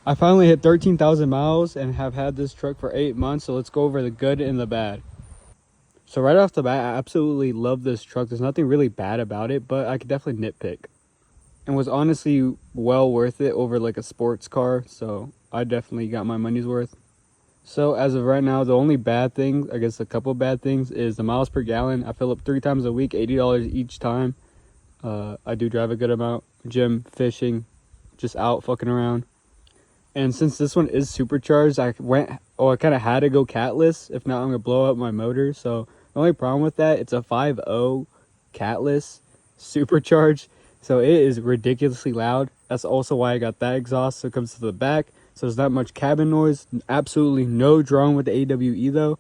I finally hit 13,000 miles and have had this truck for 8 months. So let's go over the good and the bad. So right off the bat, I absolutely love this truck. There's nothing really bad about it, but I could definitely nitpick. And was honestly well worth it over like a sports car. So I definitely got my money's worth. So as of right now, the only bad thing, I guess a couple bad things, is the miles per gallon. I fill up 3 times a week, $80 each time. I do drive a good amount. Gym, fishing, just out fucking around. And since this one is supercharged, I kind of had to go catless. If not, I'm gonna blow up my motor. So the only problem with that, it's a 5.0 catless supercharged. So it is ridiculously loud. That's also why I got that exhaust. So it comes to the back. So there's not much cabin noise. Absolutely no drone with the AWE though.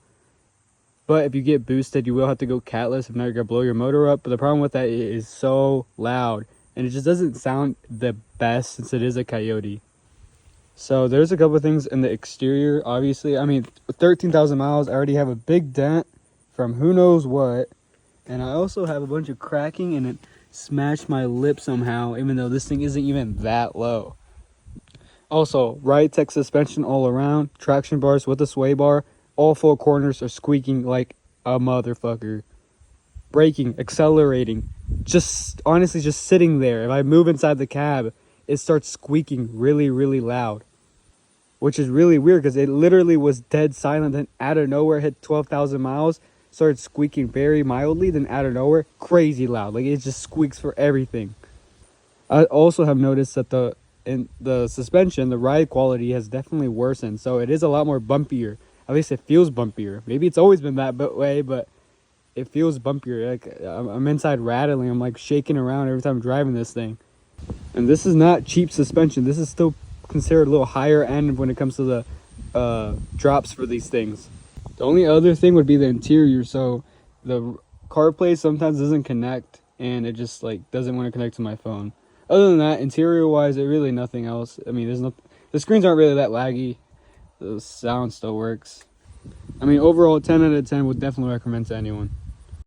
But if you get boosted, you will have to go catless. If not, you're going to blow your motor up. But the problem with that, it is so loud. And it just doesn't sound the best since it is a Coyote. So there's a couple of things in the exterior, obviously. I mean, 13,000 miles, I already have a big dent from who knows what. And I also have a bunch of cracking, and it smashed my lip somehow, even though this thing isn't even that low. Also, Riotech suspension all around, traction bars with a sway bar. All 4 corners are squeaking like a motherfucker. Braking, accelerating, just honestly just sitting there. If I move inside the cab, it starts squeaking really, really loud. Which is really weird because it literally was dead silent. Then out of nowhere, hit 12,000 miles, started squeaking very mildly. Then out of nowhere, crazy loud. Like it just squeaks for everything. I also have noticed that in the suspension, the ride quality has definitely worsened. So it is a lot more bumpier. At least it feels bumpier. Maybe it's always been that way, but it feels bumpier. Like I'm inside rattling. I'm like shaking around every time I'm driving this thing. And this is not cheap suspension. This is still considered a little higher end when it comes to the drops for these things. The only other thing would be the interior. So the CarPlay sometimes doesn't connect, and it just like doesn't want to connect to my phone. Other than that, interior wise, there's really nothing else. I mean, the screens aren't really that laggy. The sound still works. I mean, overall, 10 out of 10 would definitely recommend to anyone.